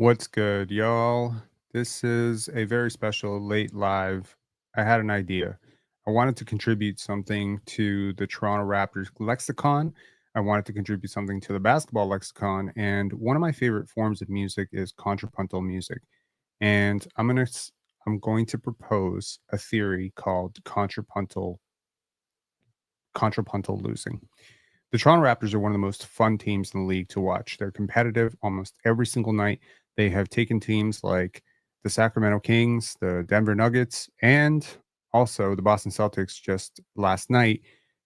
What's good, y'all? This is a very special late live. I had an idea. I wanted to contribute something to the Toronto Raptors lexicon. I wanted to contribute something to the basketball lexicon. And one of my favorite forms of music is contrapuntal music. And I'm going to propose a theory called contrapuntal losing. The Toronto Raptors are one of the most fun teams in the league to watch. They're competitive almost every single night. They have taken teams like the Sacramento Kings, the Denver Nuggets, and also the Boston Celtics just last night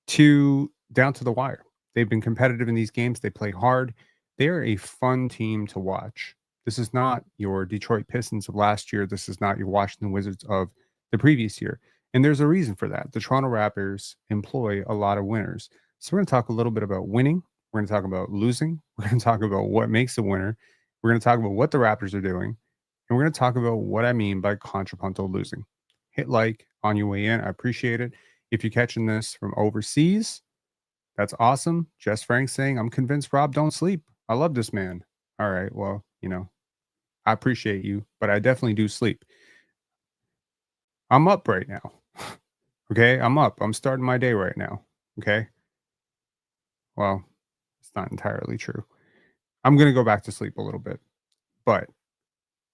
to down to the wire. They've been competitive in these games. They play hard. They're a fun team to watch. This is not your Detroit Pistons of last year. This is not your Washington Wizards of the previous year. And there's a reason for that. The Toronto Raptors employ a lot of winners. So we're going to talk a little bit about winning. We're going to talk about losing. We're going to talk about what makes a winner. We're going to talk about what the Raptors are doing. And we're going to talk about what I mean by contrapuntal losing. Hit like on your way in. I appreciate it. If you're catching this from overseas, that's awesome. Jess Frank saying, I'm convinced Rob don't sleep. I love this man. All right. Well, I appreciate you, but I definitely do sleep. I'm up right now. Okay. I'm up. I'm starting my day right now. Okay. Well, it's not entirely true. I'm going to go back to sleep a little bit, but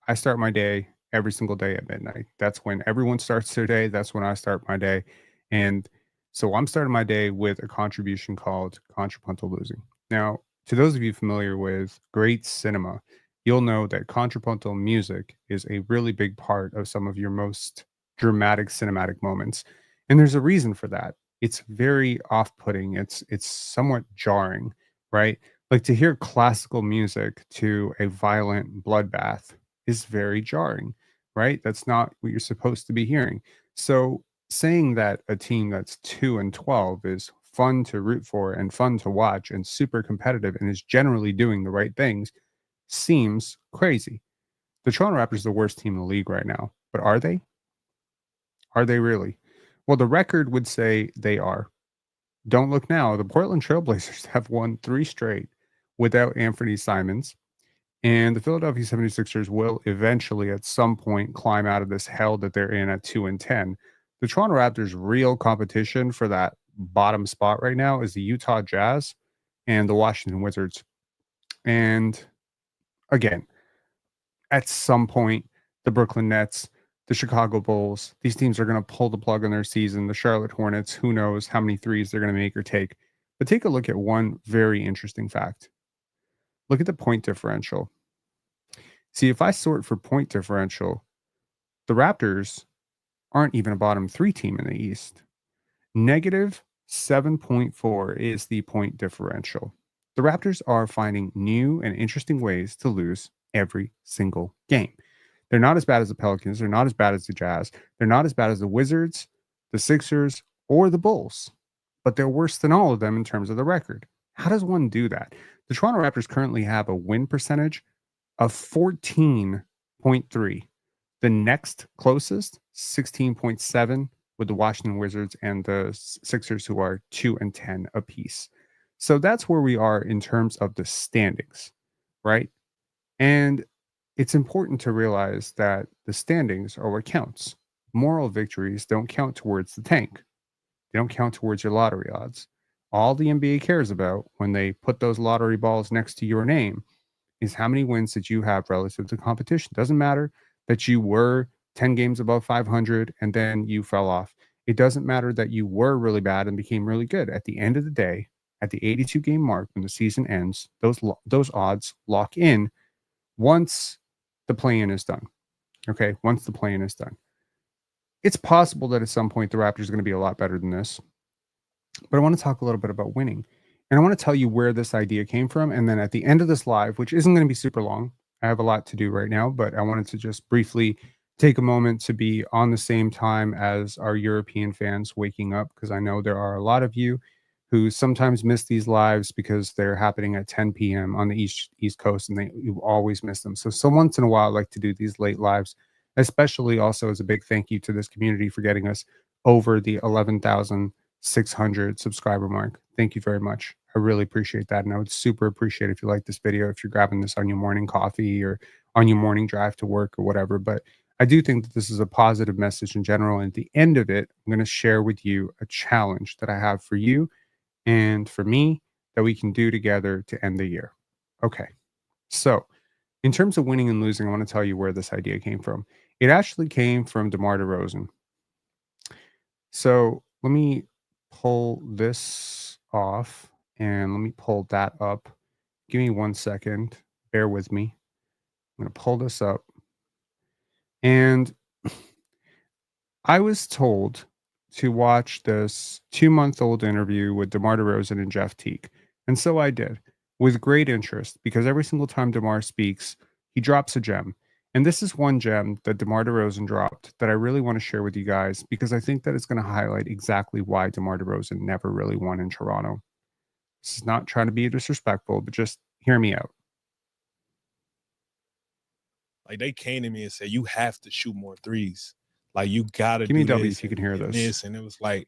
I start my day every single day at midnight. That's when everyone starts their day. That's when I start my day. And so I'm starting my day with a contribution called Contrapuntal Losing. Now, to those of you familiar with great cinema, you'll know that contrapuntal music is a really big part of some of your most dramatic cinematic moments. And there's a reason for that. It's very off-putting. It's somewhat jarring, right? Like to hear classical music to a violent bloodbath is very jarring, right? That's not what you're supposed to be hearing. So saying that a team that's 2-12 is fun to root for and fun to watch and super competitive and is generally doing the right things seems crazy. The Toronto Raptors are the worst team in the league right now, but are they? Are they really? Well, the record would say they are. Don't look now. The Portland Trailblazers have won 3 straight without Anthony Simons. And the Philadelphia 76ers will eventually, at some point, climb out of this hell that they're in at 2-10. The Toronto Raptors' real competition for that bottom spot right now is the Utah Jazz and the Washington Wizards. And again, at some point, the Brooklyn Nets, the Chicago Bulls, these teams are going to pull the plug on their season. The Charlotte Hornets, who knows how many threes they're going to make or take. But take a look at one very interesting fact. Look at the point differential. See, if I sort for point differential, the Raptors aren't even a bottom 3 team in the East. Negative 7.4 is the point differential. The Raptors are finding new and interesting ways to lose every single game. They're not as bad as the Pelicans. They're not as bad as the Jazz. They're not as bad as the Wizards, the Sixers, or the Bulls. But they're worse than all of them in terms of the record. How does one do that? The Toronto Raptors currently have a win percentage of 14.3. The next closest, 16.7, with the Washington Wizards and the Sixers, who are 2-10 apiece. So that's where we are in terms of the standings, right? And it's important to realize that the standings are what counts. Moral victories don't count towards the tank. They don't count towards your lottery odds. All the NBA cares about when they put those lottery balls next to your name is how many wins did you have relative to competition. Doesn't matter that you were 10 games above 500 and then you fell off. It doesn't matter that you were really bad and became really good. At the end of the day, at the 82 game mark, when the season ends, those odds lock in once the play-in is done. Okay, once the play-in is done. It's possible that at some point the Raptors are going to be a lot better than this. But I want to talk a little bit about winning. And I want to tell you where this idea came from. And then at the end of this live, which isn't going to be super long, I have a lot to do right now, but I wanted to just briefly take a moment to be on the same time as our European fans waking up, because I know there are a lot of you who sometimes miss these lives because they're happening at 10 p.m. on the East Coast, and you always miss them. So once in a while, I like to do these late lives, especially also as a big thank you to this community for getting us over the 11,600 subscriber mark. Thank you very much. I really appreciate that. And I would super appreciate if you like this video, if you're grabbing this on your morning coffee or on your morning drive to work or whatever. But I do think that this is a positive message in general. And at the end of it, I'm going to share with you a challenge that I have for you and for me that we can do together to end the year. Okay. So, in terms of winning and losing, I want to tell you where this idea came from. It actually came from DeMar DeRozan. So, let me pull this off and let me pull that up. Give me 1 second. Bear with me. I'm going to pull this up. And I was told to watch this 2-month-old interview with DeMar DeRozan and Jeff Teague. And so I did with great interest because every single time DeMar speaks, he drops a gem. And this is one gem that DeMar DeRozan dropped that I really want to share with you guys because I think that it's going to highlight exactly why DeMar DeRozan never really won in Toronto. This is not trying to be disrespectful, but just hear me out. Like, they came to me and said, you have to shoot more threes. Like, you gotta give me do W this if you can hear this. And it was like,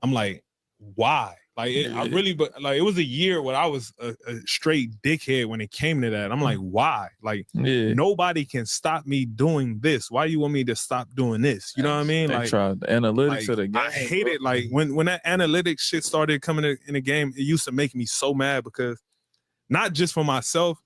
I'm like, why? Like, it was a year where I was a straight dickhead when it came to that. I'm like, why? Like, nobody can stop me doing this. Why do you want me to stop doing this? You know what I mean? They like, tried the analytics of the game. I hate it. Like, when that analytics shit started coming in the game, it used to make me so mad because not just for myself,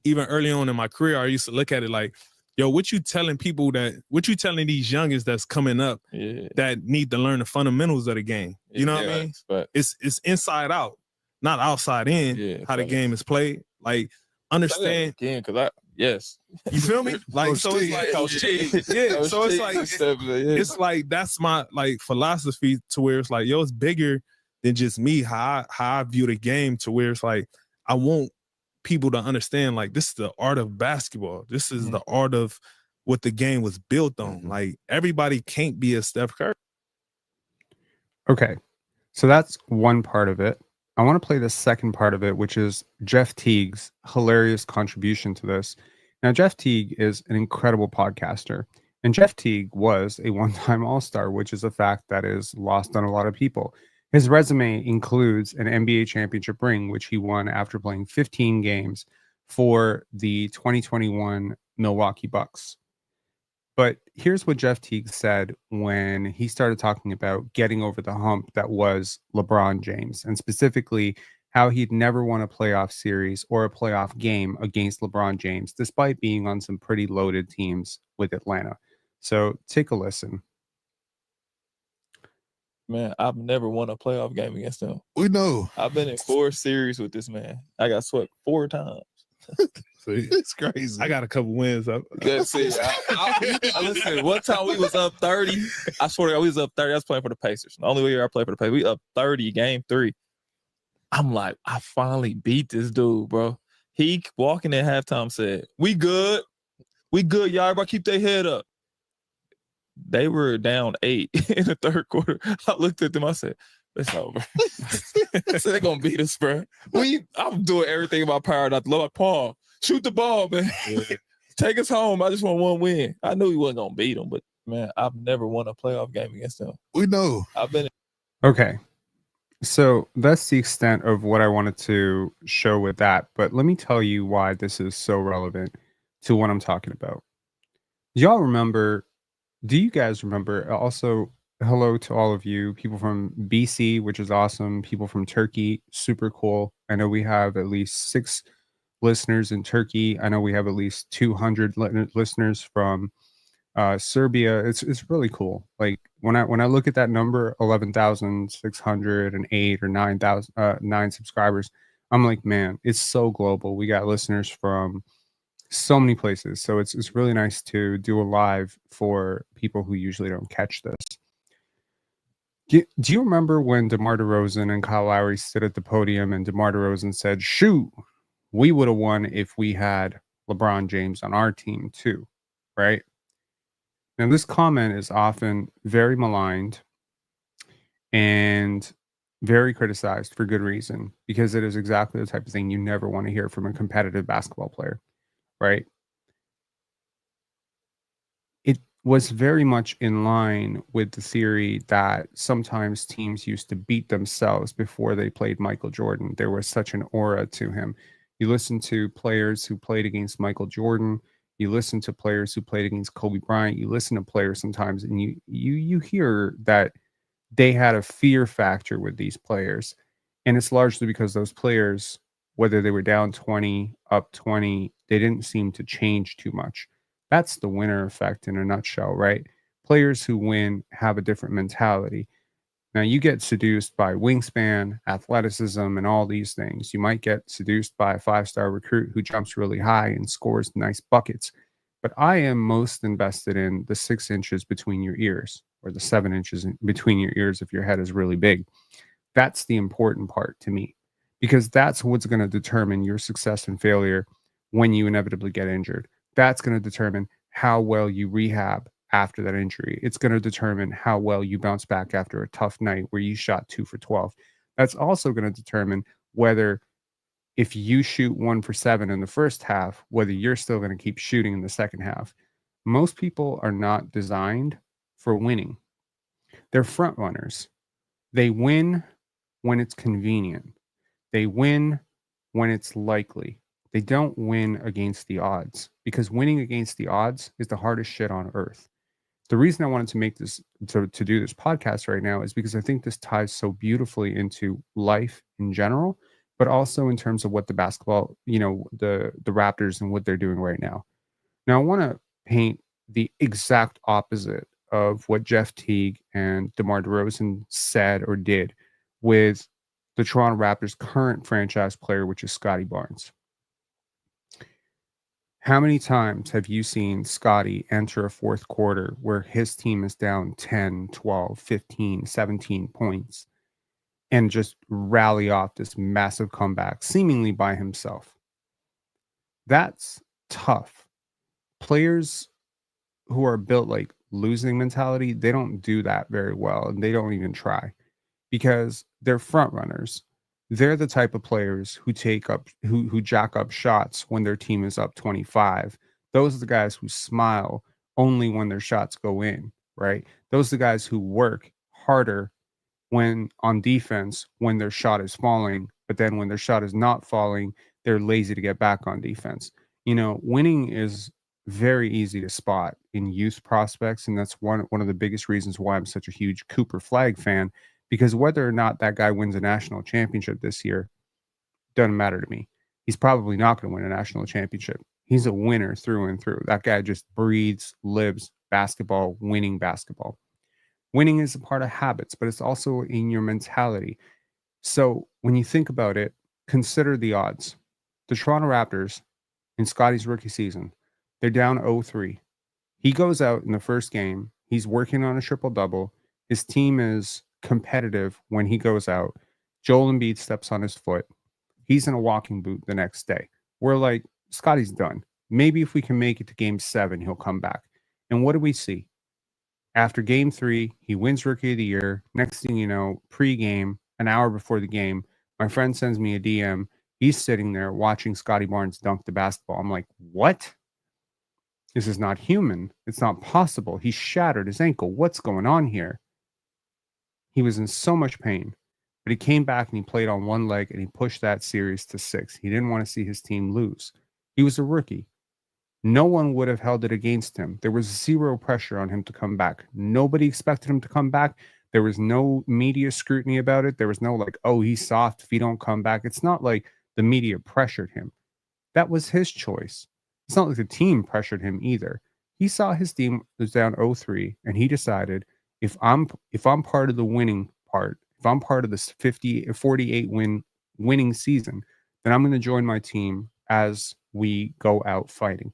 even early on in my career, I used to look at it like, yo, what you telling these youngins that's coming up that need to learn the fundamentals of the game? You know what I mean? But it's inside out, not outside in, how the game is played. Like, understand. Again, because you feel me? Like, so it's like, so it's like, it's like, that's my like philosophy to where it's like, yo, it's bigger than just me, how I view the game, to where it's like, I want people to understand, like, this is the art of basketball. This is the art of what the game was built on. Like, everybody can't be a Steph Curry. Okay, so that's one part of it. I want to play the second part of it, which is Jeff Teague's hilarious contribution to this. Now, Jeff Teague is an incredible podcaster, and Jeff Teague was a one-time All-Star, which is a fact that is lost on a lot of people. His resume includes an NBA championship ring, which he won after playing 15 games for the 2021 Milwaukee Bucks. But here's what Jeff Teague said when he started talking about getting over the hump that was LeBron James, and specifically how he'd never won a playoff series or a playoff game against LeBron James, despite being on some pretty loaded teams with Atlanta. So take a listen. Man, I've never won a playoff game against him. We know. I've been in 4 series with this man. I got swept 4 times. It's crazy. I got a couple wins up. That's it. Listen, one time we was up 30. I swear to God, we was up 30. I was playing for the Pacers. The only way I played for the Pacers. We up 30, game 3. I'm like, I finally beat this dude, bro. He walking at halftime said, we good. We good, y'all. Everybody keep their head up. They were down 8 in the third quarter. I looked at them. I said, it's over. I said, they're going to beat us, bro. I'm doing everything in my power not to look like Paul. Shoot the ball, man. Take us home. I just want one win. I knew he wasn't going to beat them, but, man, I've never won a playoff game against them. We know. I've been. Okay. So that's the extent of what I wanted to show with that. But let me tell you why this is so relevant to what I'm talking about. Y'all remember... Do you guys remember? Also, hello to all of you, people from BC, which is awesome. People from Turkey, super cool. I know we have at least 6 listeners in Turkey. I know we have at least 200 listeners from Serbia. It's really cool. Like when I look at that number, 11,608 or 9 subscribers, I'm like, man, it's so global. We got listeners from so many places. So it's really nice to do a live for people who usually don't catch this. Do you remember when DeMar DeRozan and Kyle Lowry stood at the podium and DeMar DeRozan said, shoot, we would have won if we had LeBron James on our team too, right? Now, this comment is often very maligned and very criticized for good reason, because it is exactly the type of thing you never want to hear from a competitive basketball player. Right. was very much in line with the theory that sometimes teams used to beat themselves before they played Michael Jordan. There was such an aura to him. You listen to players who played against Michael Jordan, you listen to players who played against Kobe Bryant, you listen to players sometimes and you hear that they had a fear factor with these players. And it's largely because those players, whether they were down 20, up 20, they didn't seem to change too much. That's the winner effect in a nutshell, right? Players who win have a different mentality. Now, you get seduced by wingspan, athleticism, and all these things. You might get seduced by a 5-star recruit who jumps really high and scores nice buckets. But I am most invested in the 6 inches between your ears, or the 7 inches between your ears if your head is really big. That's the important part to me, because that's what's going to determine your success and failure when you inevitably get injured. That's going to determine how well you rehab after that injury. It's going to determine how well you bounce back after a tough night where you shot 2 for 12. That's also going to determine whether, if you shoot 1 for 7 in the first half, whether you're still going to keep shooting in the second half. Most people are not designed for winning. They're front runners. They win when it's convenient. They win when it's likely. They don't win against the odds, because winning against the odds is the hardest shit on earth. The reason I wanted to make this to do this podcast right now is because I think this ties so beautifully into life in general, but also in terms of what the basketball, the Raptors and what they're doing right now. Now, I want to paint the exact opposite of what Jeff Teague and DeMar DeRozan said or did with the Toronto Raptors' current franchise player, which is Scottie Barnes. How many times have you seen Scottie enter a fourth quarter where his team is down 10, 12, 15, 17 points and just rally off this massive comeback, seemingly by himself? That's tough. Players who are built like losing mentality, they don't do that very well, and they don't even try, because they're front runners. They're the type of players who who jack up shots when their team is up 25. Those are the guys who smile only when their shots go in, right? Those are the guys who work harder when on defense when their shot is falling, but then when their shot is not falling, they're lazy to get back on defense. Winning is very easy to spot in youth prospects, and that's one of the biggest reasons why I'm such a huge Cooper Flag fan, because whether or not that guy wins a national championship this year doesn't matter to me. He's probably not going to win a national championship. He's a winner through and through. That guy just breathes, lives basketball, winning basketball. Winning is a part of habits, but it's also in your mentality. So when you think about it, consider the odds. The Toronto Raptors, in Scottie's rookie season, they're down 0-3. He goes out in the first game. He's working on a triple-double. His team is competitive when he goes out. Joel Embiid steps on his foot. He's in a walking boot the next day. We're like, Scottie's done. Maybe if we can make it to game 7, he'll come back. And what do we see? After game 3, he wins Rookie of the Year. Next thing you know, pre-game, an hour before the game, my friend sends me a DM. He's sitting there watching Scottie Barnes dunk the basketball. I'm like, what? This is not human. It's not possible. He shattered his ankle. What's going on here? He was in so much pain, but he came back and he played on one leg and he pushed that series to 6. He didn't want to see his team lose. He was a rookie. No one would have held it against him. There was zero pressure on him to come back. Nobody expected him to come back. There was no media scrutiny about it. There was no like, oh, he's soft if he don't come back. It's not like the media pressured him. That was his choice. It's not like the team pressured him either. He saw his team was down 0-3, and he decided, if I'm part of the winning part, if I'm part of this 48 winning season, then I'm going to join my team as we go out fighting.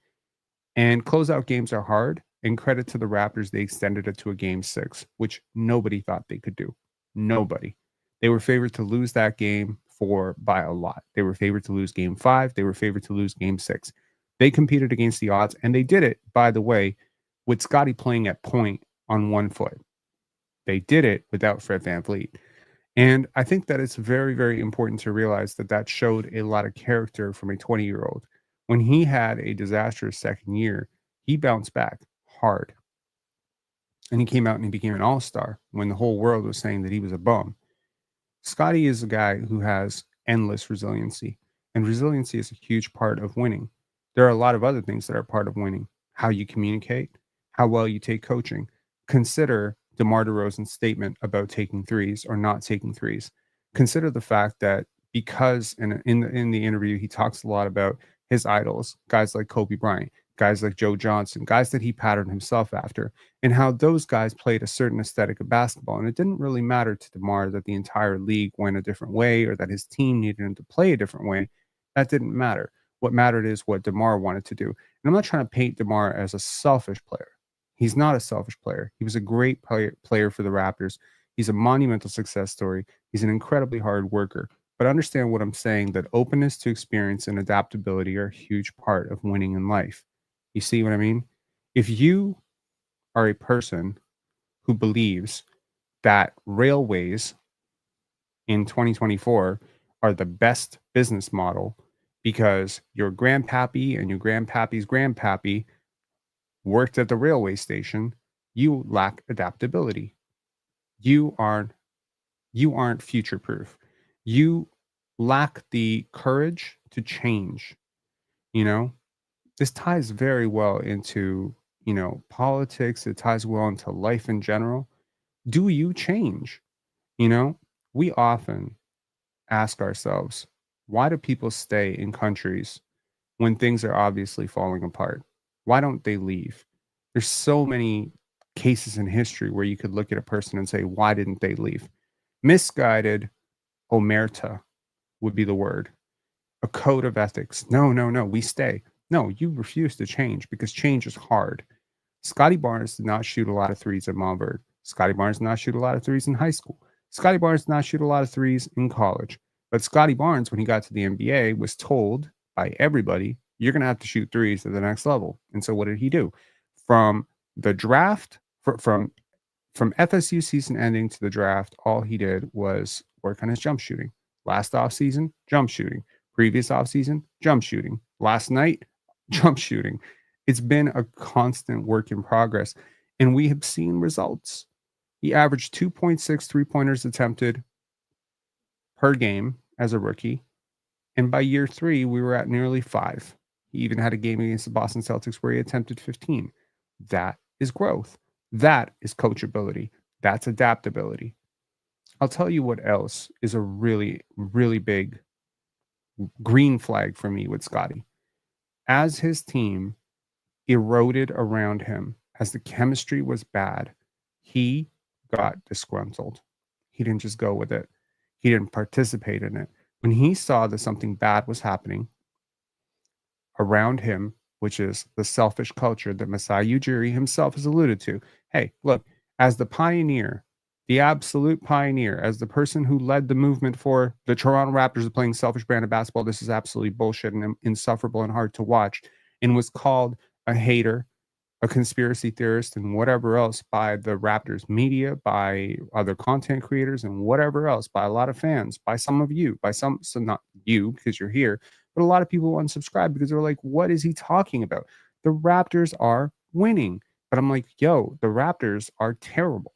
And closeout games are hard, and credit to the Raptors, they extended it to a game 6, which nobody thought they could do. Nobody. They were favored to lose that game by a lot. They were favored to lose game 5. They were favored to lose game 6. They competed against the odds, and they did it, by the way, with Scottie playing at point on one foot. They did it without Fred VanVleet. And I think that it's very, very important to realize that showed a lot of character from a 20-year-old. When he had a disastrous second year, he bounced back hard. And he came out and he became an all-star when the whole world was saying that he was a bum. Scottie is a guy who has endless resiliency, and resiliency is a huge part of winning. There are a lot of other things that are part of winning: how you communicate, how well you take coaching. Consider DeMar DeRozan's statement about taking threes or not taking threes. Consider the fact that because in the interview he talks a lot about his idols, guys like Kobe Bryant, guys like Joe Johnson, guys that he patterned himself after, and how those guys played a certain aesthetic of basketball. And it didn't really matter to DeMar that the entire league went a different way or that his team needed him to play a different way. That didn't matter. What mattered is what DeMar wanted to do. And I'm not trying to paint DeMar as a selfish player. He's not a selfish player. He was a great player for the Raptors. He's a monumental success story. He's an incredibly hard worker. But understand what I'm saying, that openness to experience and adaptability are a huge part of winning in life. You see what I mean? If you are a person who believes that railways in 2024 are the best business model because your grandpappy and your grandpappy's grandpappy worked at the railway station, you lack adaptability. You aren't future proof. You lack the courage to change. You know, this ties very well into, politics. It ties well into life in general. Do you change? We often ask ourselves, why do people stay in countries when things are obviously falling apart? Why don't they leave? There's so many cases in history where you could look at a person and say, why didn't they leave? Misguided omerta would be the word. A code of ethics. No, we stay. No, you refuse to change because change is hard. Scottie Barnes did not shoot a lot of threes at Montverde. Scottie Barnes did not shoot a lot of threes in high school. Scottie Barnes did not shoot a lot of threes in college. But Scottie Barnes, when he got to the NBA, was told by everybody, you're going to have to shoot threes at the next level. And so what did he do? From the draft, from FSU season ending to the draft, all he did was work on his jump shooting. Last offseason, jump shooting. Previous offseason, jump shooting. Last night, jump shooting. It's been a constant work in progress, and we have seen results. He averaged 2.6 three-pointers attempted per game as a rookie, and by year 3, we were at nearly 5. He even had a game against the Boston Celtics where he attempted 15. That is growth. That is coachability. That's adaptability. I'll tell you what else is a really, really big green flag for me with Scottie. As his team eroded around him, as the chemistry was bad, he got disgruntled. He didn't just go with it. He didn't participate in it. When he saw that something bad was happening around him, which is the selfish culture that Masai Ujiri himself has alluded to. Hey, look, as the pioneer, the absolute pioneer, as the person who led the movement for the Toronto Raptors playing selfish brand of basketball, this is absolutely bullshit and insufferable and hard to watch, and was called a hater, a conspiracy theorist, and whatever else by the Raptors media, by other content creators, and whatever else, by a lot of fans, by some of you, so not you because you're here, but a lot of people unsubscribe because they're like, what is he talking about? The Raptors are winning. But I'm like, yo, the Raptors are terrible.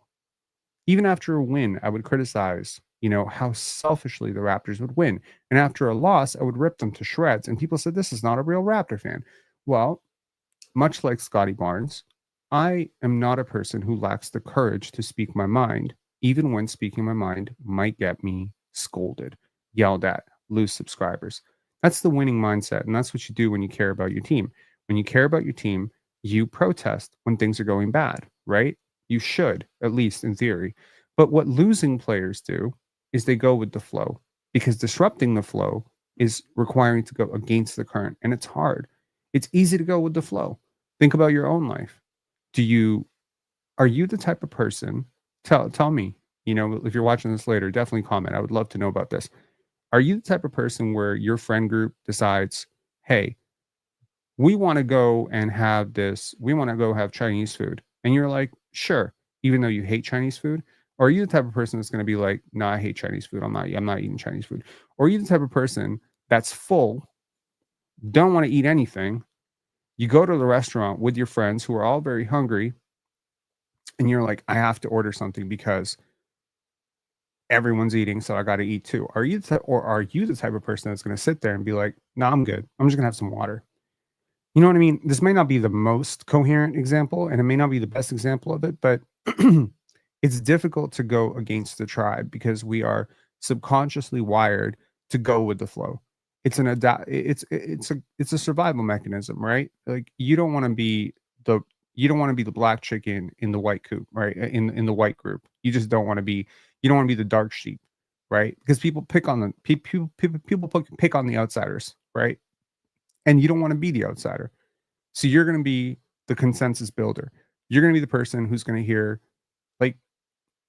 Even after a win, I would criticize, how selfishly the Raptors would win. And after a loss, I would rip them to shreds. And people said, this is not a real Raptor fan. Well, much like Scottie Barnes, I am not a person who lacks the courage to speak my mind, even when speaking my mind might get me scolded, yelled at, lose subscribers. That's the winning mindset, and that's what you do when you care about your team. When you care about your team, you protest when things are going bad, right? You should, at least in theory. But what losing players do is they go with the flow, because disrupting the flow is requiring to go against the current, and it's hard. It's easy to go with the flow. Think about your own life. Are you the type of person, tell me, if you're watching this later, definitely comment. I would love to know about this. Are you the type of person where your friend group decides, hey, we want to go have Chinese food? And you're like, sure, even though you hate Chinese food? Or are you the type of person that's going to be like, no, I hate Chinese food. I'm not eating Chinese food. Or are you the type of person that's full, don't want to eat anything? You go to the restaurant with your friends who are all very hungry, and you're like, I have to order something because everyone's eating, so I got to eat too. Are you the type of person that's going to sit there and be like, no, I'm good. I'm just going to have some water. You know what I mean? This may not be the most coherent example, and it may not be the best example of it, but it's difficult to go against the tribe because we are subconsciously wired to go with the flow. It's a survival mechanism, right? Like you don't want to be the black chicken in the white coop, right? In the white group. You just don't want to be the dark sheep, right? Because people pick on people pick on the outsiders, right? And you don't want to be the outsider. So you're going to be the consensus builder. You're going to be the person who's going to hear, like,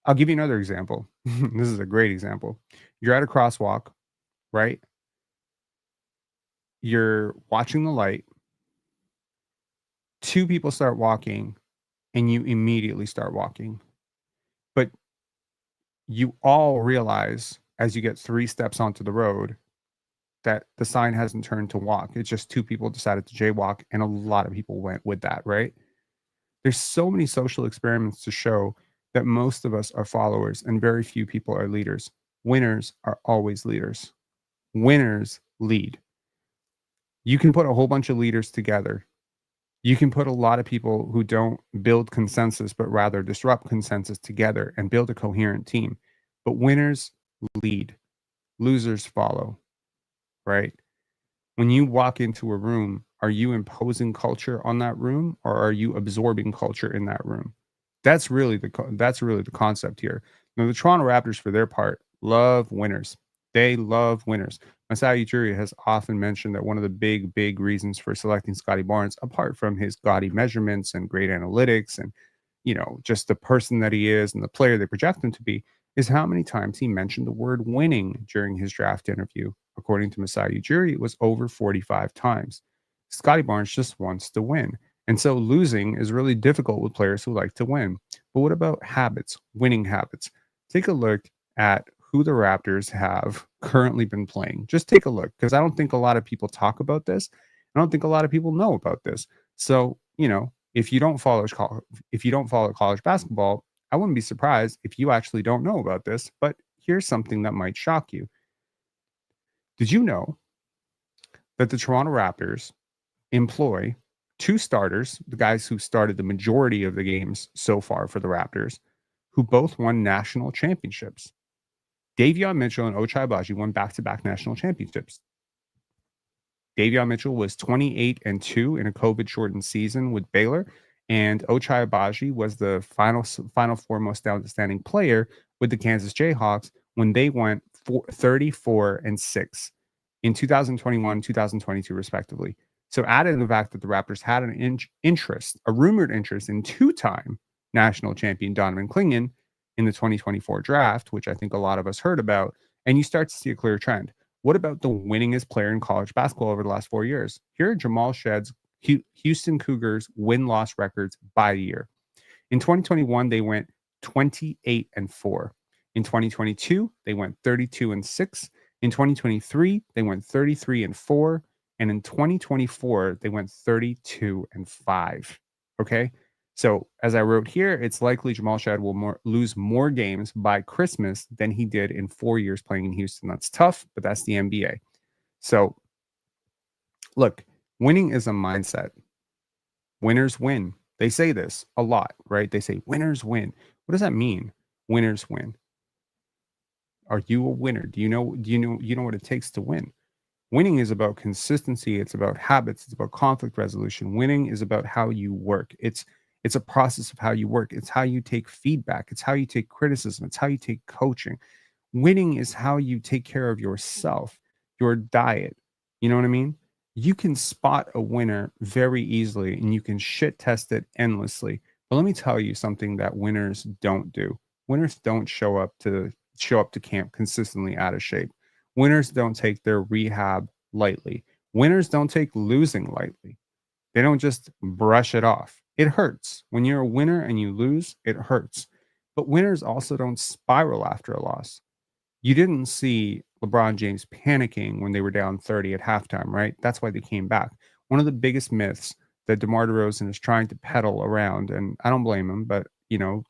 I'll give you another example. This is a great example. You're at a crosswalk, right? You're watching the light. Two people start walking and you immediately start walking. But you all realize as you get 3 steps onto the road that the sign hasn't turned to walk. It's just 2 people decided to jaywalk, and a lot of people went with that, right? There's so many social experiments to show that most of us are followers and very few people are leaders. Winners are always leaders. Winners lead. You can put a whole bunch of leaders together. You can put a lot of people who don't build consensus, but rather disrupt consensus together and build a coherent team. But winners lead. Losers follow. Right? When you walk into a room, are you imposing culture on that room or are you absorbing culture in that room? That's really the concept here. Now, the Toronto Raptors, for their part, love winners. They love winners. Masai Ujiri has often mentioned that one of the big reasons for selecting Scottie Barnes, apart from his gaudy measurements and great analytics and, just the person that he is and the player they project him to be, is how many times he mentioned the word winning during his draft interview. According to Masai Ujiri, it was over 45 times. Scottie Barnes just wants to win. And so losing is really difficult with players who like to win. But what about habits, winning habits? Take a look at who the Raptors have currently been playing. Just take a look, because I don't think a lot of people talk about this. I don't think a lot of people know about this. So, if you don't follow college basketball, I wouldn't be surprised if you actually don't know about this. But here's something that might shock you. Did you know that the Toronto Raptors employ 2 starters, the guys who started the majority of the games so far for the Raptors, who both won national championships? Davion Mitchell and Ochai Agbaji won back-to-back national championships. Davion Mitchell was 28-2 in a COVID-shortened season with Baylor, and Ochai Agbaji was the final 4 most outstanding player with the Kansas Jayhawks when they went 34-6 in 2021, 2022, respectively. So added in the fact that the Raptors had a rumored interest in 2-time national champion Donovan Clingan in the 2024 draft, which I think a lot of us heard about, and you start to see a clear trend. What about the winningest player in college basketball over the last 4 years? Here are Jamal Shead's Houston Cougars win-loss records by year. In 2021, they went 28-4. In 2022, they went 32-6. In 2023, they went 33-4. And in 2024, they went 32-5. Okay. So as I wrote here, it's likely Jamal Shead will lose more games by Christmas than he did in 4 years playing in Houston. That's tough, but that's the NBA. So look, winning is a mindset. Winners win. They say this a lot, right? They say winners win. What does that mean? Winners win. Are you a winner? Do you know what it takes to win? Winning is about consistency. It's about habits. It's about conflict resolution. Winning is about how you work. It's a process of how you work. It's how you take feedback. It's how you take criticism. It's how you take coaching. Winning is how you take care of yourself, your diet. You know what I mean? You can spot a winner very easily and you can shit test it endlessly. But let me tell you something that winners don't do. Winners don't show up to camp consistently out of shape. Winners don't take their rehab lightly. Winners don't take losing lightly. They don't just brush it off. It hurts. When you're a winner and you lose, it hurts. But winners also don't spiral after a loss. You didn't see LeBron James panicking when they were down 30 at halftime, right? That's why they came back. One of the biggest myths that DeMar DeRozan is trying to peddle around, and I don't blame him, but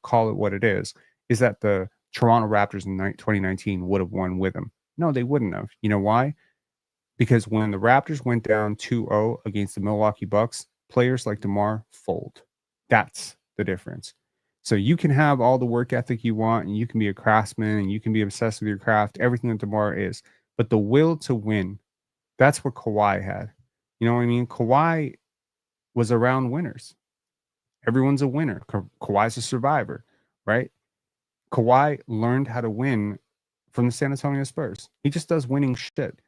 call it what it is that the Toronto Raptors in 2019 would have won with him. No, they wouldn't have. You know why? Because when the Raptors went down 2-0 against the Milwaukee Bucks, players like DeMar fold. That's the difference. So you can have all the work ethic you want, and you can be a craftsman, and you can be obsessed with your craft, everything that DeMar is. But the will to win, that's what Kawhi had. You know what I mean? Kawhi was around winners. Everyone's a winner. Kawhi's a survivor, right? Kawhi learned how to win from the San Antonio Spurs. He just does winning shit.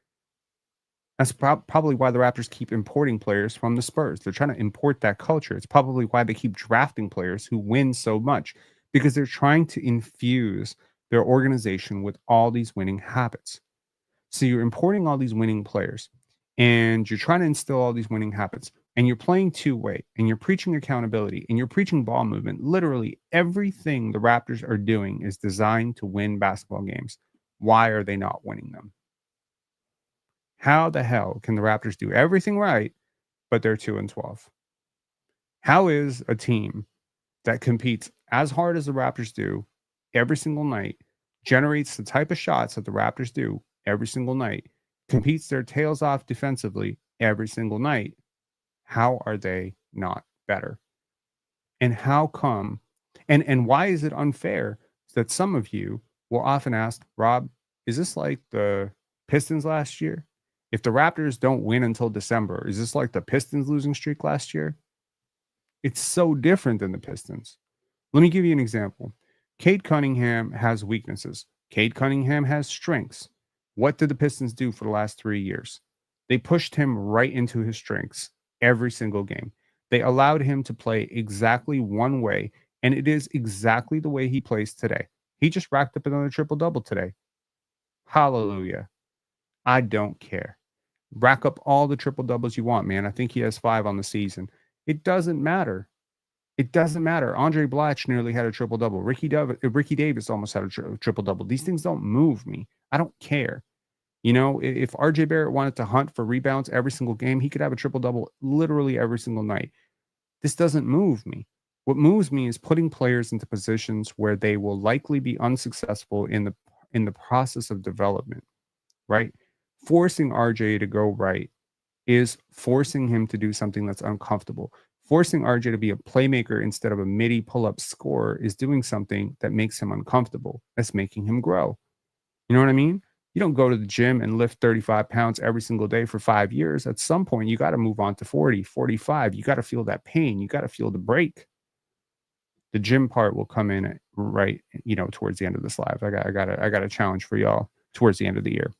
That's probably why the Raptors keep importing players from the Spurs. They're trying to import that culture. It's probably why they keep drafting players who win so much, because they're trying to infuse their organization with all these winning habits. So you're importing all these winning players, and you're trying to instill all these winning habits, and you're playing two-way, and you're preaching accountability, and you're preaching ball movement. Literally everything the Raptors are doing is designed to win basketball games. Why are they not winning them? How the hell can the Raptors do everything right, but they're 2-12? How is a team that competes as hard as the Raptors do every single night, generates the type of shots that the Raptors do every single night, competes their tails off defensively every single night? How are they not better? And how come? And why is it unfair that some of you will often ask, Rob, is this like the Pistons last year? If the Raptors don't win until December, is this like the Pistons losing streak last year? It's so different than the Pistons. Let me give you an example. Cade Cunningham has weaknesses. Cade Cunningham has strengths. What did the Pistons do for the last 3 years? They pushed him right into his strengths every single game. They allowed him to play exactly one way, and it is exactly the way he plays today. He just racked up another triple-double today. Hallelujah. I don't care. Rack up all the triple doubles you want, man. I think he has 5 on the season. It doesn't matter. It doesn't matter. Andre Blatch nearly had a triple double. Ricky Davis almost had a triple double. These things don't move me. I don't care. If RJ Barrett wanted to hunt for rebounds every single game, he could have a triple double literally every single night. This doesn't move me. What moves me is putting players into positions where they will likely be unsuccessful in the process of development, right? Forcing RJ to go right is forcing him to do something that's uncomfortable. Forcing RJ to be a playmaker instead of a midi pull-up scorer is doing something that makes him uncomfortable. That's making him grow. You know what I mean? You don't go to the gym and lift 35 pounds every single day for 5 years. At some point, you got to move on to 40, 45. You got to feel that pain. You got to feel the break. The gym part will come in right, towards the end of this live. I got a challenge for y'all towards the end of the year.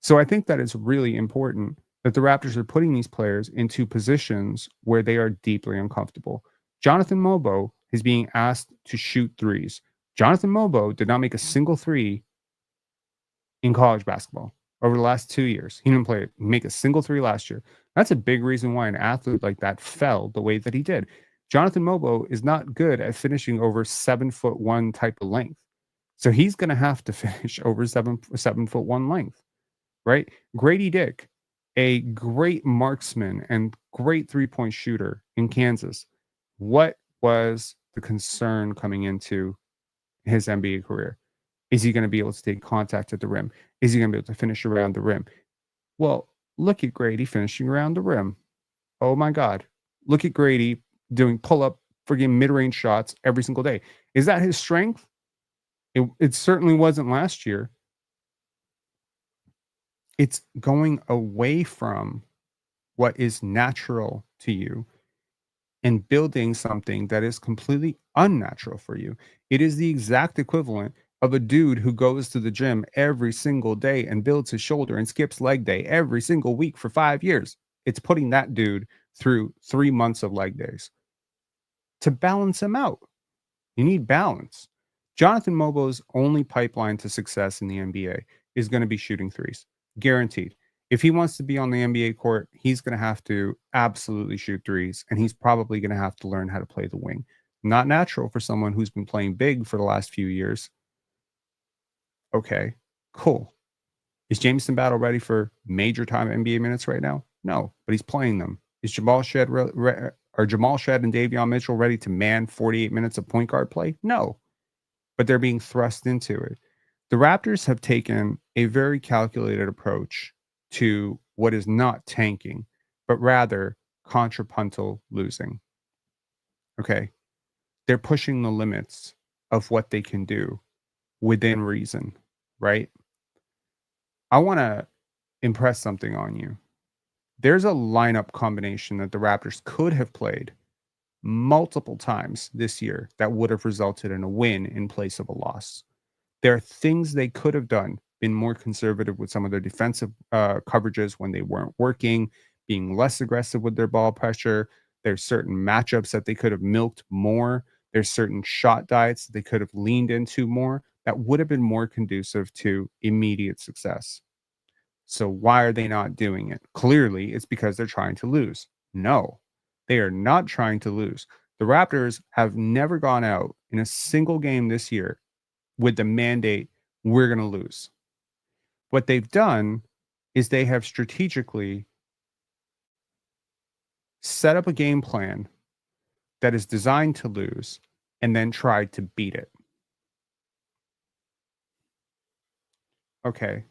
So I think that it's really important that the Raptors are putting these players into positions where they are deeply uncomfortable. Jonathan Mobo is being asked to shoot threes. Jonathan Mobo did not make a single three in college basketball over the last 2 years. He didn't make a single three last year. That's a big reason why an athlete like that fell the way that he did. Jonathan Mobo is not good at finishing over 7'1" type of length. So he's going to have to finish over 7'1" length. Right? Grady Dick, a great marksman and great three-point shooter in Kansas. What was the concern coming into his NBA career? Is he going to be able to take contact at the rim? Is he going to be able to finish around the rim? Well, look at Grady finishing around the rim. Oh my God. Look at Grady doing pull-up friggin' mid-range shots every single day. Is that his strength? It certainly wasn't last year. It's going away from what is natural to you and building something that is completely unnatural for you. It is the exact equivalent of a dude who goes to the gym every single day and builds his shoulder and skips leg day every single week for 5 years. It's putting that dude through 3 months of leg days to balance him out. You need balance. Jonathan Mobo's only pipeline to success in the NBA is going to be shooting threes. Guaranteed. If he wants to be on the NBA court, he's going to have to absolutely shoot threes, and he's probably going to have to learn how to play the wing. Not natural for someone who's been playing big for the last few years. Okay, cool. Is Jameson Battle ready for major time NBA minutes right now? No, but he's playing them. Is Jamal Shead Are Jamal Shead and Davion Mitchell ready to man 48 minutes of point guard play? No, but they're being thrust into it. The Raptors have taken a very calculated approach to what is not tanking, but rather contrapuntal losing. Okay. They're pushing the limits of what they can do within reason, right? I want to impress something on you. There's a lineup combination that the Raptors could have played multiple times this year that would have resulted in a win in place of a loss. There are things they could have done, been more conservative with some of their defensive coverages when they weren't working, being less aggressive with their ball pressure. There's certain matchups that they could have milked more. There's certain shot diets that they could have leaned into more that would have been more conducive to immediate success. So why are they not doing it? Clearly, it's because they're trying to lose. No, they are not trying to lose. The Raptors have never gone out in a single game this year with the mandate, we're going to lose. What they've done is they have strategically set up a game plan that is designed to lose and then tried to beat it. Okay.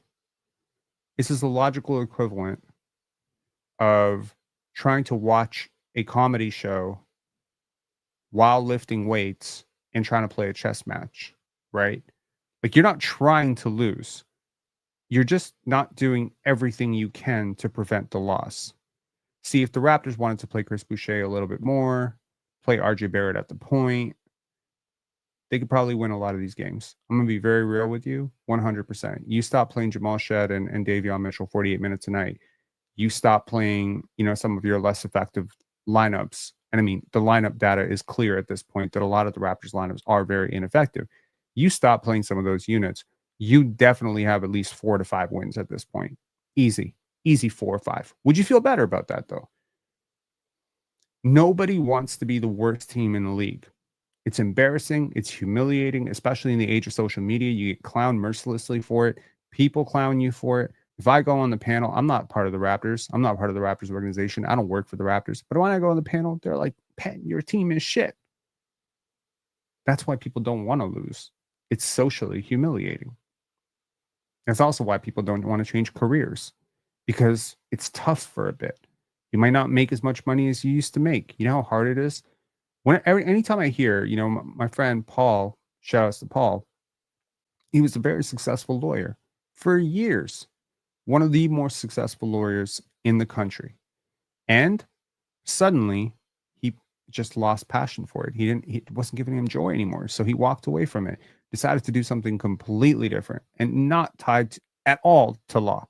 This is the logical equivalent of trying to watch a comedy show while lifting weights and trying to play a chess match, right? Like, you're not trying to lose. You're just not doing everything you can to prevent the loss. See, if the Raptors wanted to play Chris Boucher a little bit more, play RJ Barrett at the point, they could probably win a lot of these games. I'm going to be very real with you, 100%. You stop playing Jamal Shead and Davion Mitchell 48 minutes a night. You stop playing, some of your less effective lineups. And I mean, the lineup data is clear at this point that a lot of the Raptors lineups are very ineffective. You stop playing some of those units, you definitely have at least 4 to 5 wins at this point. Easy 4 or 5. Would you feel better about that, though? Nobody wants to be the worst team in the league. It's embarrassing. It's humiliating, especially in the age of social media. You get clowned mercilessly for it. People clown you for it. If I go on the panel, I'm not part of the Raptors. I'm not part of the Raptors organization. I don't work for the Raptors. But when I go on the panel, they're like, "Pat, your team is shit." That's why people don't want to lose. It's socially humiliating. That's also why people don't want to change careers, because it's tough for a bit. You might not make as much money as you used to make. You know how hard it is? Anytime I hear, my friend Paul, shout outs to Paul, he was a very successful lawyer for years, one of the more successful lawyers in the country. And suddenly he just lost passion for it. It wasn't giving him joy anymore. So he walked away from it, decided to do something completely different and not tied at all to law.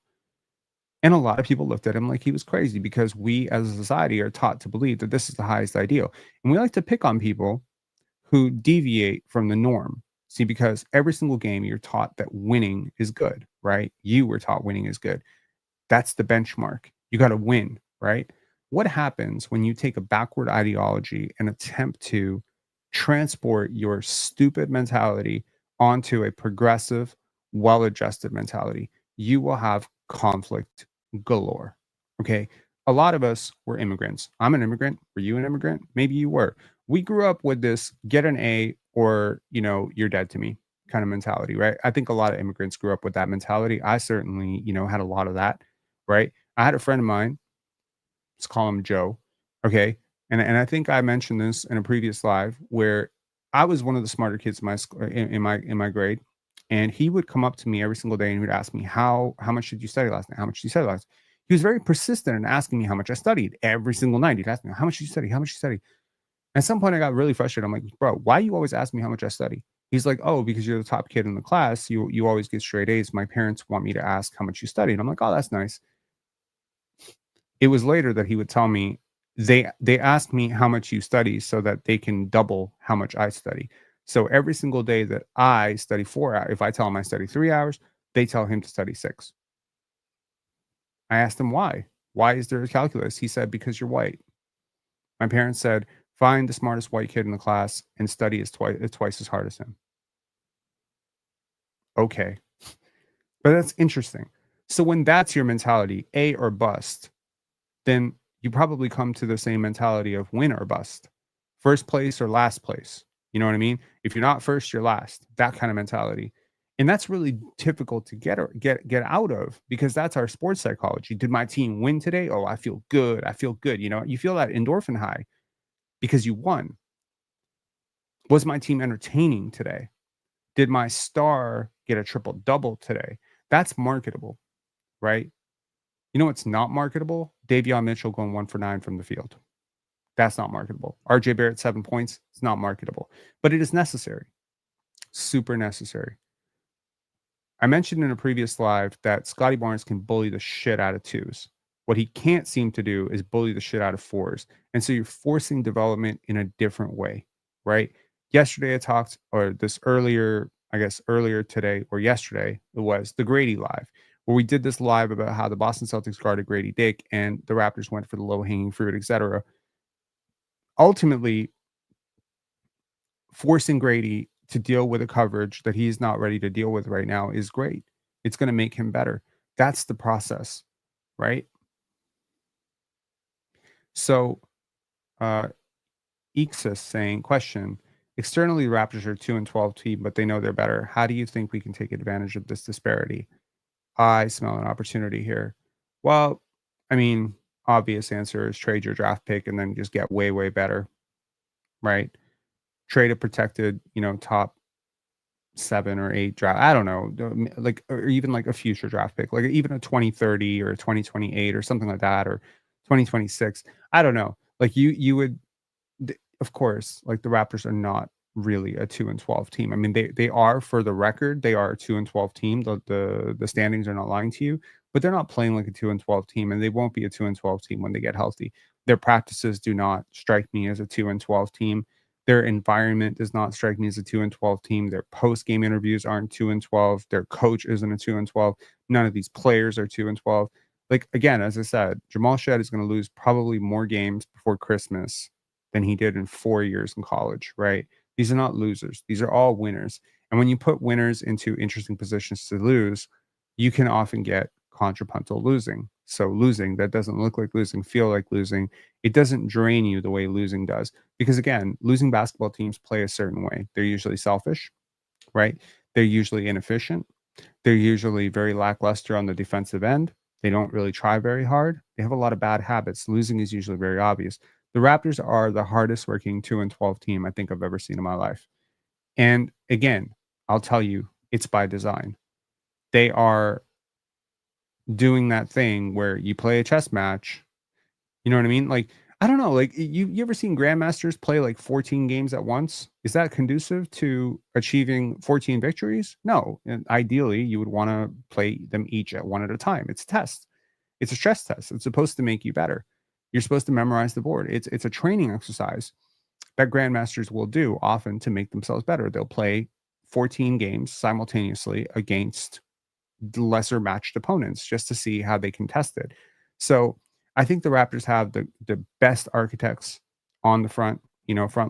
And a lot of people looked at him like he was crazy, because we as a society are taught to believe that this is the highest ideal. And we like to pick on people who deviate from the norm. See, because every single game you're taught that winning is good, right? You were taught winning is good. That's the benchmark. You got to win, right? What happens when you take a backward ideology and attempt to transport your stupid mentality onto a progressive, well-adjusted mentality? You will have conflict galore. Okay. A lot of us were immigrants. I'm an immigrant. Were you an immigrant? Maybe you were. We grew up with this get an A or, you're dead to me kind of mentality, right? I think a lot of immigrants grew up with that mentality. I certainly, had a lot of that, right? I had a friend of mine, let's call him Joe. Okay. And I think I mentioned this in a previous live, where I was one of the smarter kids in my school, in my grade. And he would come up to me every single day and he would ask me, how much did you study last night? How much did you study last night? He was very persistent in asking me how much I studied every single night. He'd ask me, how much did you study? How much did you study? At some point I got really frustrated. I'm like, bro, why you always ask me how much I study? He's like, oh, because you're the top kid in the class. You always get straight A's. My parents want me to ask how much you study. And I'm like, oh, that's nice. It was later that he would tell me they ask me how much you study so that they can double how much I study. So every single day that I study 4 hours, if I tell him I study 3 hours, they tell him to study 6. I asked him why. Why is there a calculus? He said, because you're white. My parents said, find the smartest white kid in the class and study twice as hard as him. Okay. But that's interesting. So when that's your mentality, A or bust, then you probably come to the same mentality of win or bust, first place or last place. You know what I mean? If you're not first, you're last. That kind of mentality. And that's really difficult to get out of, because that's our sports psychology. Did my team win today? Oh, I feel good. I feel good. You know, you feel that endorphin high because you won. Was my team entertaining today? Did my star get a triple double today? That's marketable, right? You know what's not marketable? Davion Mitchell going 1 for 9 from the field. That's not marketable. RJ Barrett 7 points. It's not marketable, but it is necessary. Super necessary. I mentioned in a previous live that Scottie Barnes can bully the shit out of twos. What he can't seem to do is bully the shit out of fours. And so you're forcing development in a different way, right? Yesterday I talked, or this earlier, I guess earlier today or yesterday, it was the Grady live, where we did this live about how the Boston Celtics guarded Grady Dick and the Raptors went for the low-hanging fruit, etc. Ultimately, forcing Grady to deal with a coverage that he's not ready to deal with right now is great. It's going to make him better. That's the process, right? So, Ixis saying, question, externally, Raptors are 2-12 team, but they know they're better. How do you think we can take advantage of this disparity? I smell an opportunity here. Well, I mean, obvious answer is trade your draft pick and then just get way, way better, right? Trade a protected, top 7 or 8 draft. I don't know, like, or even like a future draft pick, like even a 2030 or a 2028 or something like that, or 2026. I don't know. Like you would, of course, like the Raptors are not really a 2-12 team. I mean, they are, for the record, they are a 2-12 team. The standings are not lying to you, but they're not playing like a 2-12 team, and they won't be a 2-12 team when they get healthy. Their practices do not strike me as a 2-12 team. Their environment does not strike me as a 2-12 team. Their post-game interviews aren't 2-12. Their coach isn't a 2-12. None of these players are 2-12. Like, again, as I said, Jamal Shead is going to lose probably more games before Christmas than he did in 4 years in college, right? These are not losers. These are all winners. And when you put winners into interesting positions to lose, you can often get contrapuntal losing. So losing that doesn't look like losing, feel like losing. It doesn't drain you the way losing does. Because again, losing basketball teams play a certain way. They're usually selfish, right? They're usually inefficient. They're usually very lackluster on the defensive end. They don't really try very hard. They have a lot of bad habits. Losing is usually very obvious. The Raptors are the hardest working 2-12 team I think I've ever seen in my life. And again, I'll tell you, it's by design. They are doing that thing where you play a chess match. You know what I mean? Like, I don't know, like you ever seen grandmasters play like 14 games at once? Is that conducive to achieving 14 victories? No. And ideally, you would want to play them each at one at a time. It's a test. It's a stress test. It's supposed to make you better. You're supposed to memorize the board. It's a training exercise that grandmasters will do often to make themselves better. They'll play 14 games simultaneously against lesser matched opponents just to see how they can test it. So I think the Raptors have the best architects on the front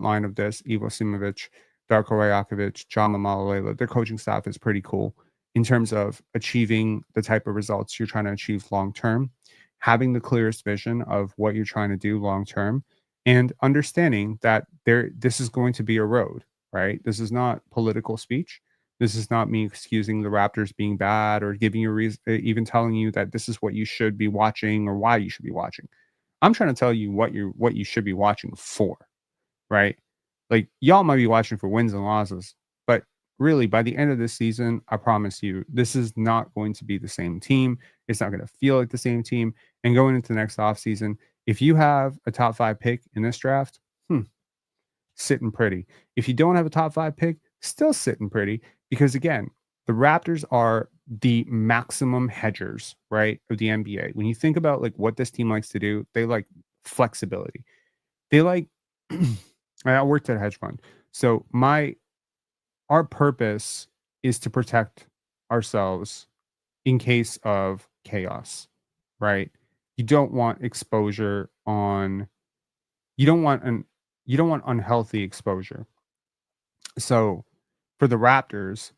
line of this. Ivo Simovic, Darko Rajakovic, John Mamalela. Their coaching staff is pretty cool in terms of achieving the type of results you're trying to achieve long term, having the clearest vision of what you're trying to do long term, and understanding that this is going to be a road, right? This is not political speech. This is not me excusing the Raptors being bad or giving you a reason, even telling you that this is what you should be watching or why you should be watching. I'm trying to tell you what you should be watching for, right? Like, y'all might be watching for wins and losses, but really by the end of this season, I promise you, this is not going to be the same team. It's not going to feel like the same team. And going into the next offseason, if you have a top 5 pick in this draft, sitting pretty. If you don't have a top 5 pick, still sitting pretty, because again, the Raptors are the maximum hedgers, right, of the NBA. When you think about like what this team likes to do, they like flexibility. They like I worked at a hedge fund. So our purpose is to protect ourselves in case of chaos, right? You don't want exposure on you don't want unhealthy exposure. So for the Raptors,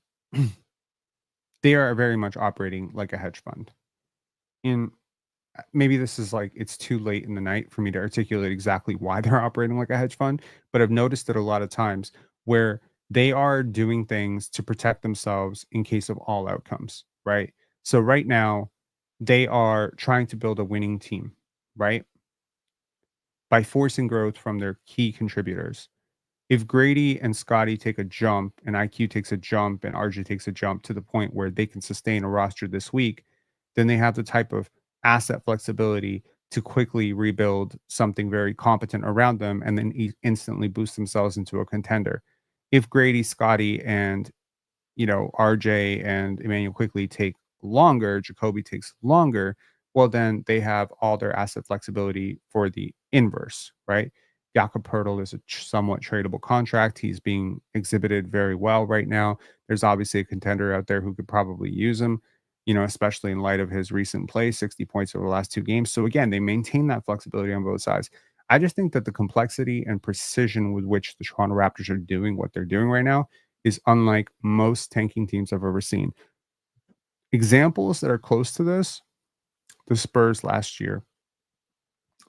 they are very much operating like a hedge fund. And maybe this is like it's too late in the night for me to articulate exactly why they're operating like a hedge fund, but I've noticed it a lot of times where they are doing things to protect themselves in case of all outcomes, right? So right now, they are trying to build a winning team, right? By forcing growth from their key contributors. If Grady and Scottie take a jump and IQ takes a jump and RJ takes a jump to the point where they can sustain a roster this week, then they have the type of asset flexibility to quickly rebuild something very competent around them and then instantly boost themselves into a contender. If Grady, Scottie, and RJ and Emmanuel quickly take longer, Jacoby takes longer, well, then they have all their asset flexibility for the inverse, right? Jakob Poeltl is a somewhat tradable contract. He's being exhibited very well right now. There's obviously a contender out there who could probably use him, especially in light of his recent play, 60 points over the last 2 games. So again, they maintain that flexibility on both sides. I just think that the complexity and precision with which the Toronto Raptors are doing what they're doing right now is unlike most tanking teams I've ever seen. Examples that are close to this, the Spurs last year.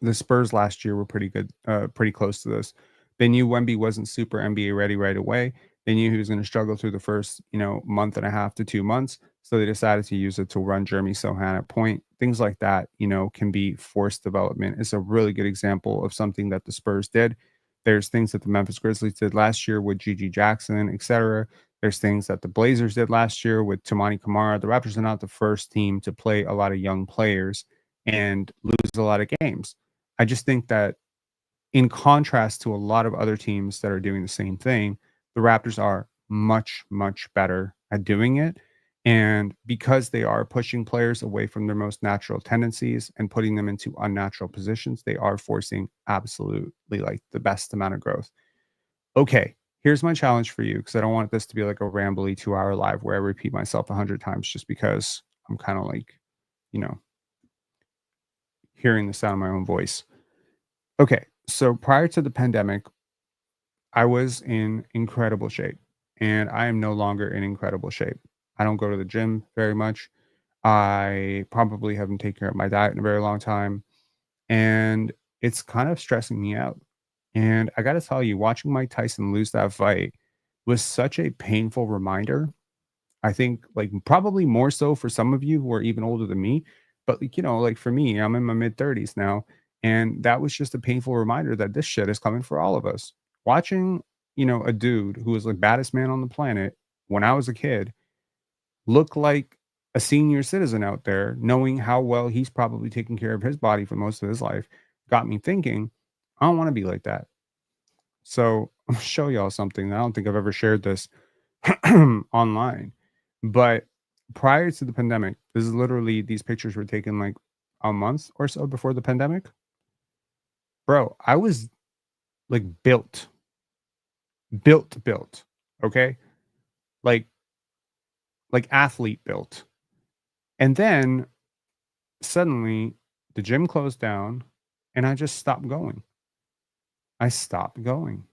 The Spurs last year were pretty good, pretty close to this. They knew Wemby wasn't super NBA ready right away. They knew he was going to struggle through the first, month and a half to 2 months. So they decided to use it to run Jeremy Sohan at point. Things like that, can be forced development. It's a really good example of something that the Spurs did. There's things that the Memphis Grizzlies did last year with Gigi Jackson, etc. There's things that the Blazers did last year with Tamani Kamara. The Raptors are not the first team to play a lot of young players and lose a lot of games. I just think that in contrast to a lot of other teams that are doing the same thing, the Raptors are much, much better at doing it. And because they are pushing players away from their most natural tendencies and putting them into unnatural positions, they are forcing absolutely like the best amount of growth. Okay, here's my challenge for you, because I don't want this to be like a rambly 2-hour live where I repeat myself 100 times just because I'm kind of like, hearing the sound of my own voice. Okay, so prior to the pandemic, I was in incredible shape, and I am no longer in incredible shape. I don't go to the gym very much. I probably haven't taken care of my diet in a very long time, and it's kind of stressing me out. And I got to tell you, watching Mike Tyson lose that fight was such a painful reminder. I think, like, probably more so for some of you who are even older than me. But, like for me, I'm in my mid 30s now. And that was just a painful reminder that this shit is coming for all of us. Watching, a dude who was the baddest man on the planet when I was a kid look like a senior citizen out there, knowing how well he's probably taking care of his body for most of his life, got me thinking, I don't want to be like that. So I'm gonna show y'all something. I don't think I've ever shared this online. But prior to the pandemic, this is literally, these pictures were taken like a month or so before the pandemic. Bro, I was like built. Okay. Like athlete built. And then suddenly the gym closed down and I just stopped going. I stopped going.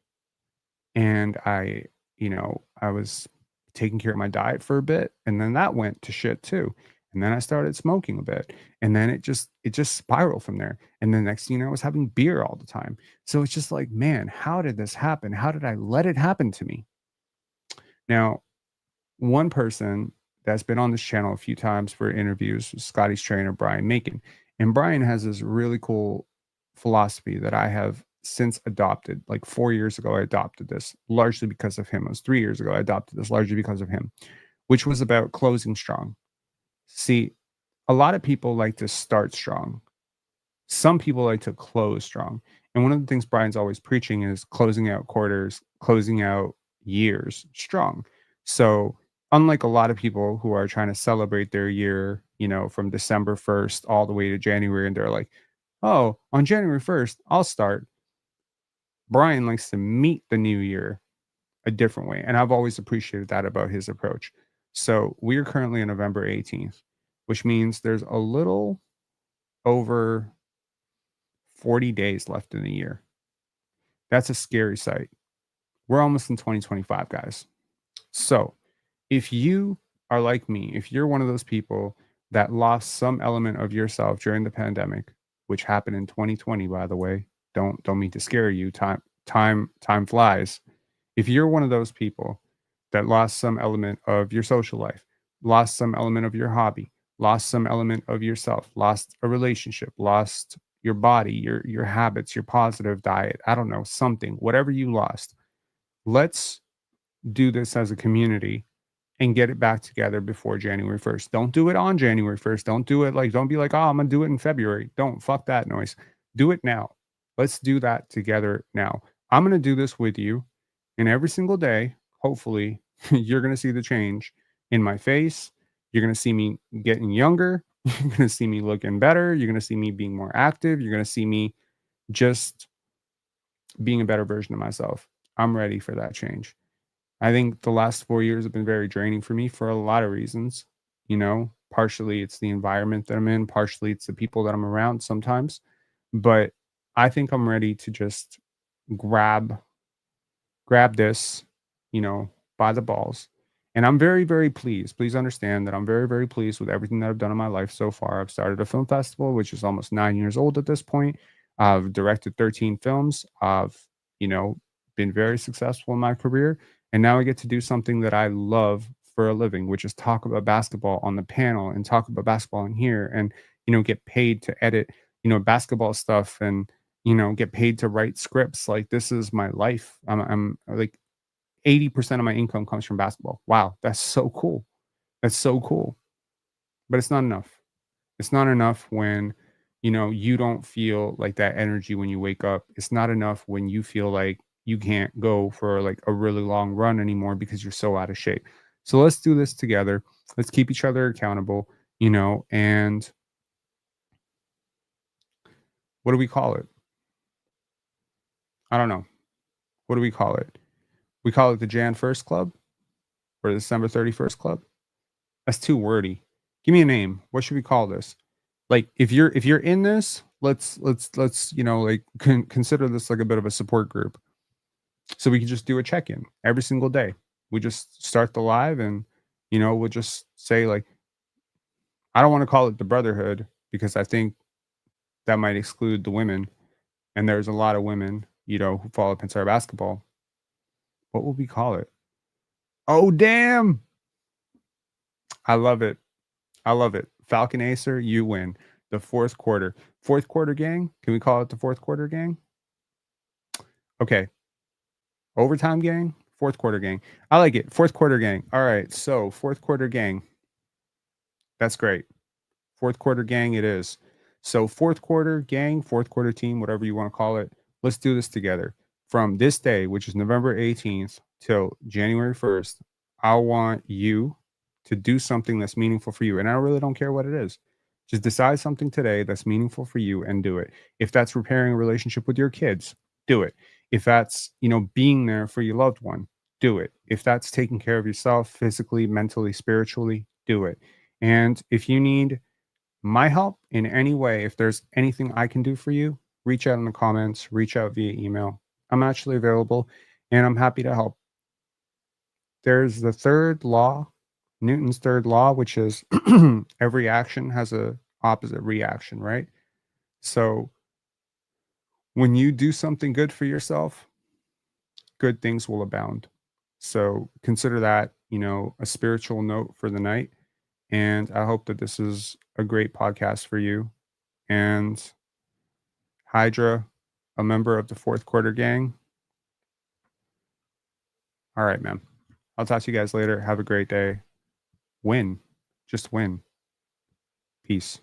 And I was taking care of my diet for a bit, and then that went to shit too. And then I started smoking a bit, and then it just spiraled from there. And then next thing you know, I was having beer all the time. So it's just like, man, how did this happen? How did I let it happen to me? Now, one person that's been on this channel a few times for interviews was Scottie's trainer, Brian Macon. And Brian has this really cool philosophy that I have since adopted. Like 4 years ago, I adopted this largely because of him. It was 3 years ago, I adopted this largely because of him, which was about closing strong. See, a lot of people like to start strong. Some people like to close strong. And one of the things Brian's always preaching is closing out quarters, closing out years strong. So unlike a lot of people who are trying to celebrate their year, from December 1st all the way to January, and they're like, oh, on January 1st, I'll start. Brian likes to meet the new year a different way. And I've always appreciated that about his approach. So we are currently on November 18th, which means there's a little over 40 days left in the year. That's a scary sight. We're almost in 2025, guys. So if you are like me, if you're one of those people that lost some element of yourself during the pandemic, which happened in 2020, by the way. Don't mean to scare you. Time flies. If you're one of those people that lost some element of your social life, lost some element of your hobby, lost some element of yourself, lost a relationship, lost your body, your habits, your positive diet, I don't know, something, whatever you lost, let's do this as a community and get it back together before January 1st. Don't do it on January 1st. Don't do it like, don't be like, oh, I'm going to do it in February. Don't, fuck that noise. Do it now. Let's do that together now. I'm going to do this with you. And every single day, hopefully, you're going to see the change in my face. You're going to see me getting younger. You're going to see me looking better. You're going to see me being more active. You're going to see me just being a better version of myself. I'm ready for that change. I think the last 4 years have been very draining for me for a lot of reasons. You know, partially it's the environment that I'm in, partially it's the people that I'm around sometimes. But I think I'm ready to just grab this, you know, by the balls. And I'm very, very pleased. Please understand that I'm very, very pleased with everything that I've done in my life so far. I've started a film festival, which is almost 9 years old at this point. I've directed 13 films. I've, you know, been very successful in my career. And now I get to do something that I love for a living, which is talk about basketball on the panel and talk about basketball in here and, you know, get paid to edit, you know, basketball stuff and, you know, get paid to write scripts. Like, this is my life. I'm like 80% of my income comes from basketball. Wow. That's so cool. That's so cool. But it's not enough. It's not enough when, you know, you don't feel like that energy when you wake up. It's not enough when you feel like you can't go for like a really long run anymore because you're so out of shape. So let's do this together. Let's keep each other accountable, you know, and what do we call it? I don't know. What do we call it? We call it the Jan 1st Club or the December 31st Club. That's too wordy. Give me a name. What should we call this? Like, if you're in this, let's you know, like consider this like a bit of a support group. So we can just do a check-in every single day. We just start the live and, you know, we'll just say like, I don't want to call it the brotherhood because I think that might exclude the women. And there's a lot of women, you know, who follow Pensar basketball. What will we call it? Oh, damn. I love it. I love it. Falcon Acer, you win. The fourth quarter. Fourth quarter gang? Can we call it the fourth quarter gang? Okay. Overtime gang? Fourth quarter gang. I like it. Fourth quarter gang. All right. So, fourth quarter gang. That's great. Fourth quarter gang it is. So, fourth quarter gang, fourth quarter team, whatever you want to call it. Let's do this together. From this day, which is November 18th till January 1st, I want you to do something that's meaningful for you. And I really don't care what it is. Just decide something today that's meaningful for you and do it. If that's repairing a relationship with your kids, do it. If that's, you know, being there for your loved one, do it. If that's taking care of yourself physically, mentally, spiritually, do it. And if you need my help in any way, if there's anything I can do for you, reach out in the comments, reach out via email. I'm actually available and I'm happy to help. There's the third law, Newton's third law, which is every action has a opposite reaction, right? So when you do something good for yourself, good things will abound. So consider that, you know, a spiritual note for the night. And I hope that this is a great podcast for you. And Hydra, a member of the fourth quarter gang. All right, man. I'll talk to you guys later. Have a great day. Win. Just win. Peace.